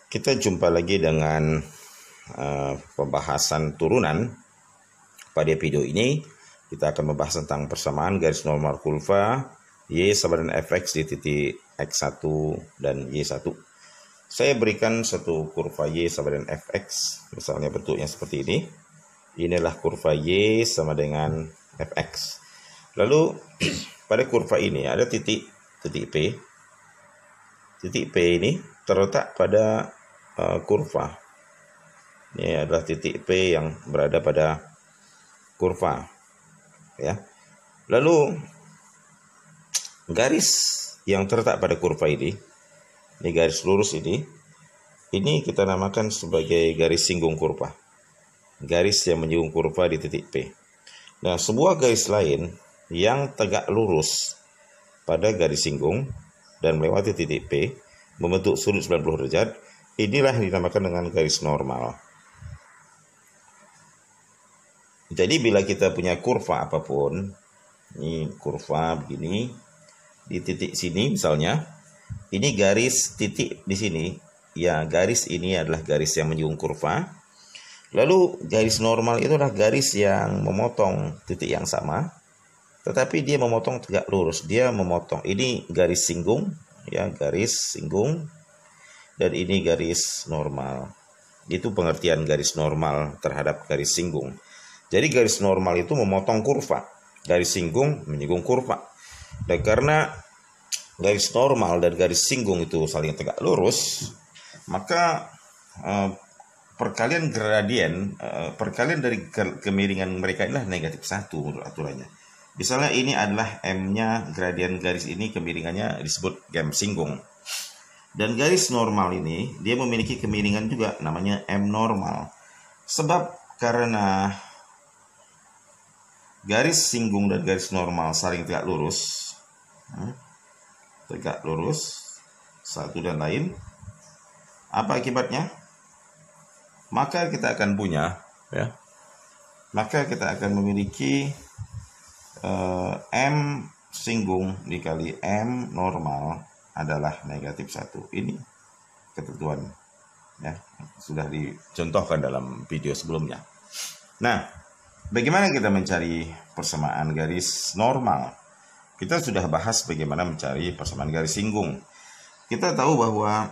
Kita jumpa lagi dengan pembahasan turunan. Pada video ini kita akan membahas tentang persamaan garis normal kurva Y sama dengan fx di titik x1 dan y1. Saya berikan satu kurva Y sama dengan fx, misalnya bentuknya seperti ini. Inilah kurva Y sama dengan fx. Lalu pada kurva ini ada titik P. Titik P ini terletak pada kurva. Ini adalah titik P yang berada pada kurva, ya. Lalu garis yang terletak pada kurva ini garis lurus ini kita namakan sebagai garis singgung kurva. Garis yang menyinggung kurva di titik P. Nah, sebuah garis lain yang tegak lurus pada garis singgung dan melewati titik P membentuk sudut 90 derajat, inilah yang dinamakan dengan garis normal. Jadi bila kita punya kurva apapun, ini kurva begini, di titik sini misalnya, ini garis titik di sini, ya garis ini adalah garis yang menyinggung kurva. Lalu garis normal itu adalah garis yang memotong titik yang sama, tetapi dia memotong tegak lurus, dia memotong. Ini garis singgung, ya garis singgung, dan ini garis normal. Itu pengertian garis normal terhadap garis singgung. Jadi garis normal itu memotong kurva, garis singgung menyinggung kurva. Dan karena garis normal dan garis singgung itu saling tegak lurus, maka perkalian dari kemiringan mereka inilah -1 menurut aturannya. Misalnya ini adalah M-nya, gradien garis ini kemiringannya disebut M singgung. Dan garis normal ini dia memiliki kemiringan juga namanya M normal. Sebab karena garis singgung dan garis normal saling tegak lurus, satu dan lain, apa akibatnya? Maka kita akan punya, ya, maka kita akan memiliki M singgung dikali M normal adalah -1. Ini ketentuan, ya, sudah dicontohkan dalam video sebelumnya. Nah, bagaimana kita mencari persamaan garis normal? Kita sudah bahas bagaimana mencari persamaan garis singgung. Kita tahu bahwa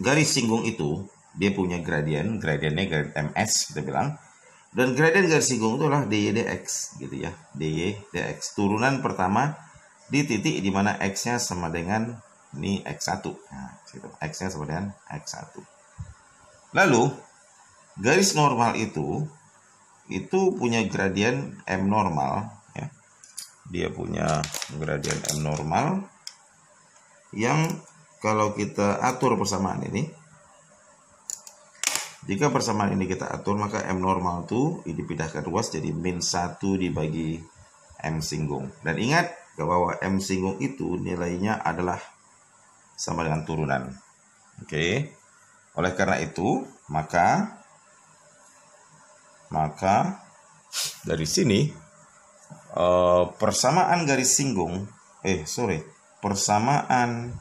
garis singgung itu dia punya gradiennya gradien ms kita bilang. Dan gradien garis singgung itu adalah dy dx gitu ya. dy dx. Turunan pertama di titik di mana x-nya sama dengan ini x1. Nah, x-nya sama dengan x1. Lalu garis normal itu punya gradien M normal, ya. Dia punya gradien M normal yang kalau kita atur persamaan ini, jika persamaan ini kita atur, maka M normal itu dipindahkan ruas jadi -1 dibagi M singgung. Dan ingat bahwa M singgung itu nilainya adalah sama dengan turunan. Oke. Oleh karena itu, maka dari sini persamaan garis singgung, persamaan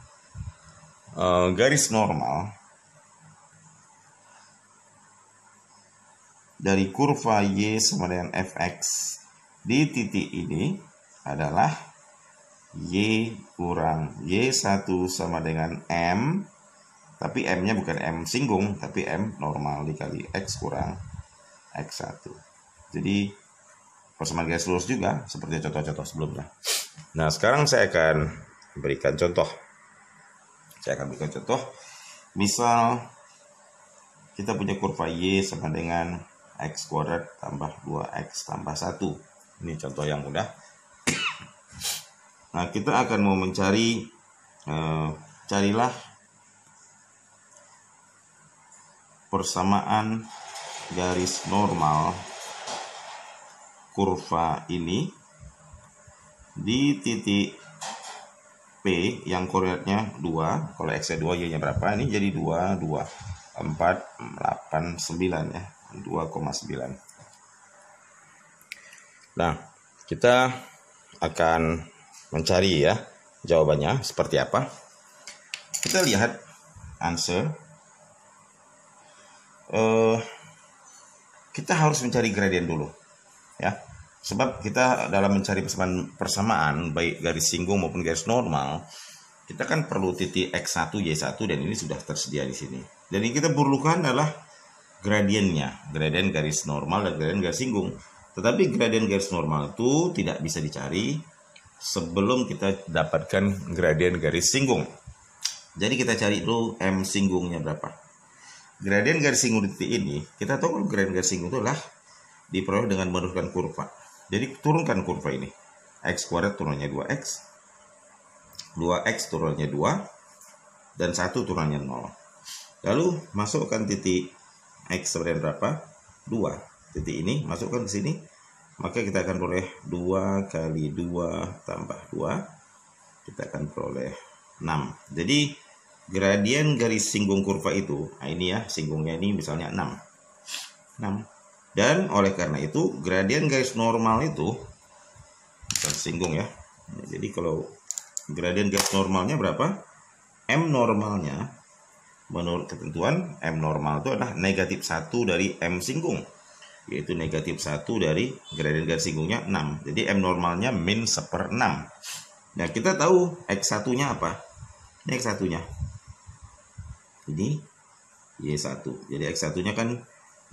garis normal dari kurva Y sama dengan fx di titik ini adalah Y kurang Y1 sama dengan M, tapi M-nya bukan M singgung, tapi M normal dikali X kurang X1. Jadi persamaan garis lurus juga seperti contoh-contoh sebelumnya. Nah, sekarang saya akan berikan contoh. Misal kita punya kurva Y sama dengan X kuadrat tambah 2X tambah 1. Ini contoh yang mudah. Nah, kita akan mau mencari, carilah persamaan garis normal kurva ini di titik P yang koordinatnya 2. Kalau X-nya 2, Y-nya berapa? Ini jadi 2, 4, 8, 9 ya. 2,9. Nah, kita akan mencari ya jawabannya seperti apa. Kita lihat answer kita harus mencari gradien dulu, ya. Sebab kita dalam mencari persamaan baik garis singgung maupun garis normal, kita kan perlu titik X1, Y1 dan ini sudah tersedia di sini. Jadi kita perlukan adalah gradiennya, gradien garis normal dan gradien garis singgung. Tetapi gradien garis normal itu tidak bisa dicari sebelum kita dapatkan gradien garis singgung. Jadi kita cari dulu M singgungnya berapa. Gradien garis singgung di titik ini, kita tahu kalau gradien garis singgung itu adalah diperoleh dengan menurunkan kurva. Jadi turunkan kurva ini. X kuadrat turunannya 2X. 2X turunannya 2. Dan 1 turunannya 0. Lalu masukkan titik X sama dengan berapa? 2. Titik ini masukkan ke sini. Maka kita akan peroleh 2 kali 2 tambah 2. Kita akan peroleh 6. Jadi gradien garis singgung kurva itu, nah ini ya, singgungnya ini misalnya 6. Dan oleh karena itu gradien garis normal itu bukan singgung ya. Jadi kalau gradien garis normalnya berapa? M normalnya menurut ketentuan M normal itu adalah negatif 1 dari M singgung, yaitu negatif 1 dari gradien garis singgungnya 6. Jadi M normalnya min 1/6. Nah kita tahu X1 nya apa? Ini X1 nya ini Y1. Jadi X1 nya kan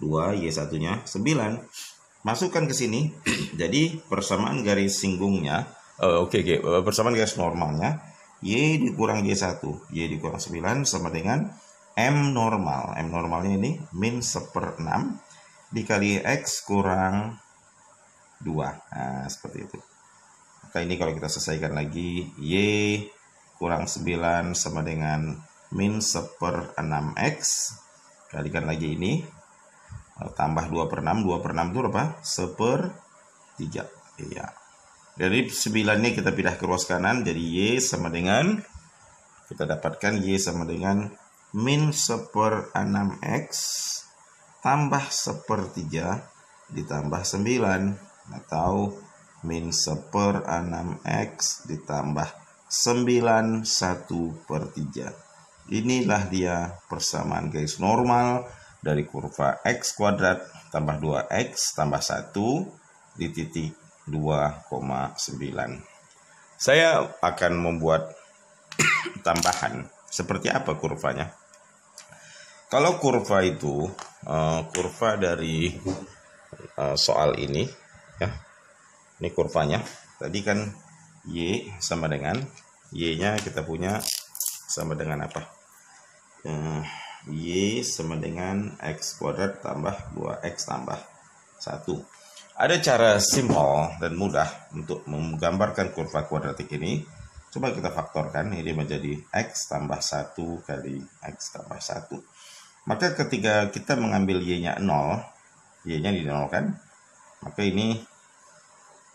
2, Y1 nya 9. Masukkan ke sini. Jadi persamaan garis singgungnya persamaan garis normalnya Y dikurang Y1, Y dikurang 9 sama dengan M normal. M normalnya ini min 1/6 dikali X kurang 2. Nah seperti itu. Maka ini kalau kita selesaikan lagi, Y kurang 9 sama dengan min 1/6X. Kalikan lagi ini. Tambah 2/6. 2/6 itu apa? 1/3. Iya. Dari 9 ini kita pindah ke ruas kanan. Jadi Y sama dengan, kita dapatkan Y sama dengan min 1/6X tambah 1/3 ditambah 9. Atau min 1/6X ditambah 9 1/3. Inilah dia persamaan garis normal dari kurva X kuadrat tambah 2X tambah 1 di titik 2,9. Saya akan membuat tambahan. Seperti apa kurvanya? Kalau kurva itu, kurva dari soal ini, ya, ini kurvanya. Tadi kan Y sama dengan, Y-nya kita punya sama dengan apa? Y sama dengan X kuadrat tambah 2X tambah 1. Ada cara simpel dan mudah untuk menggambarkan kurva kuadratik ini. Coba kita faktorkan, ini menjadi X tambah 1 kali X tambah 1. Maka ketika kita mengambil Y-nya 0, Y-nya dinolkan, maka ini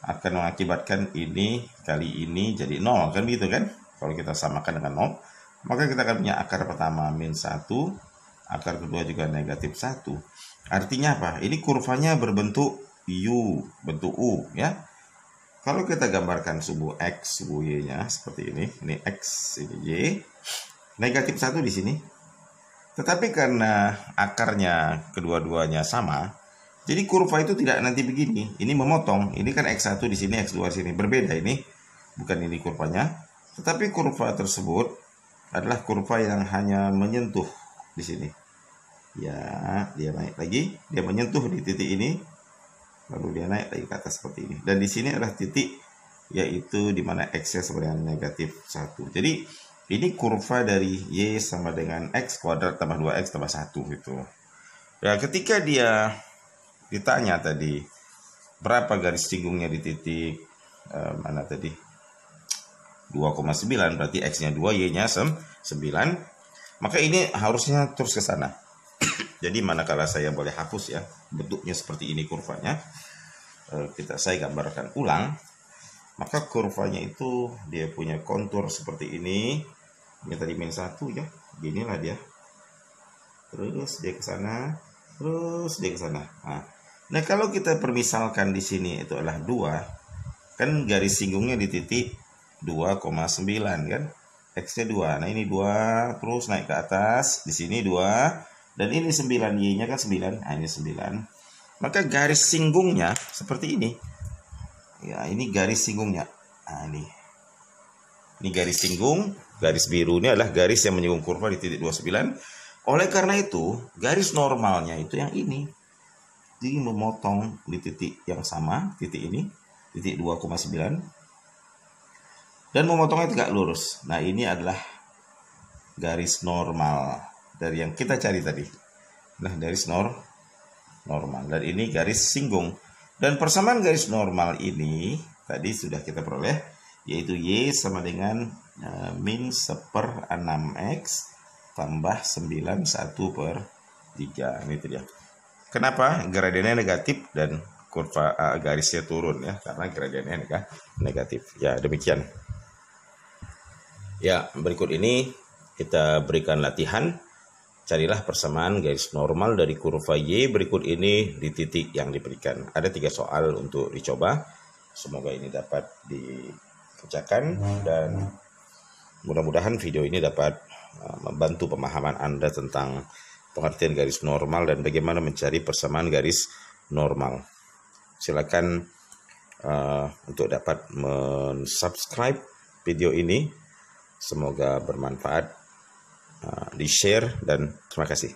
akan mengakibatkan ini kali ini jadi 0, kan begitu kan? Kalau kita samakan dengan 0, maka kita akan punya akar pertama min 1, akar kedua juga negatif 1. Artinya apa? Ini kurvanya berbentuk U, bentuk U, ya. Kalau kita gambarkan subuh X, subuh Y-nya seperti ini X, ini Y, negatif 1 di sini. Tetapi karena akarnya kedua-duanya sama, jadi kurva itu tidak nanti begini. Ini memotong. Ini kan X1 di sini, X2 di sini. Berbeda ini. Bukan ini kurvanya. Tetapi kurva tersebut adalah kurva yang hanya menyentuh di sini. Ya, dia naik lagi. Dia menyentuh di titik ini. Lalu dia naik lagi ke atas seperti ini. Dan di sini adalah titik, yaitu di mana X-nya sama dengan negatif 1. Jadi, ini kurva dari Y sama dengan X kuadrat tambah 2X tambah 1 gitu. Ya, ketika dia ditanya tadi berapa garis singgungnya di titik mana tadi 2,9, berarti X-nya 2, Y-nya 9, maka ini harusnya terus ke sana. Jadi manakala saya boleh hapus ya, bentuknya seperti ini kurvanya, saya gambarkan ulang, maka kurvanya itu dia punya kontur seperti ini. Ini tadi min 1 ya, ginilah dia. Terus dia ke sana, terus dia ke sana. Nah, kalau kita permisalkan di sini itu adalah 2, kan garis singgungnya di titik 2,9 kan? X-nya 2. Nah, ini 2 terus naik ke atas, di sini 2, Dan ini 9, Y-nya kan 9. Nah, ini 9. Maka garis singgungnya seperti ini. Ya, ini garis singgungnya. Nah, ini. Ini garis singgung, garis biru ini adalah garis yang menyinggung kurva di titik 29. Oleh karena itu, garis normalnya itu yang ini. Jadi memotong di titik yang sama, titik ini, titik 2,9. Dan memotongnya tegak lurus. Nah, ini adalah garis normal dari yang kita cari tadi. Nah, garis normal. Dan ini garis singgung. Dan persamaan garis normal ini tadi sudah kita peroleh, yaitu Y sama dengan min 1/6X tambah 9 1/3. Ini itu dia. Kenapa gradiennya negatif dan kurva garisnya turun ya? Karena gradiennya negatif. Ya, demikian. Ya, berikut ini kita berikan latihan. Carilah persamaan garis normal dari kurva Y berikut ini di titik yang diberikan. Ada 3 soal untuk dicoba. Semoga ini dapat dikerjakan dan mudah-mudahan video ini dapat membantu pemahaman Anda tentang pengertian garis normal dan bagaimana mencari persamaan garis normal. Silakan untuk dapat subscribe video ini. Semoga bermanfaat, di-share dan terima kasih.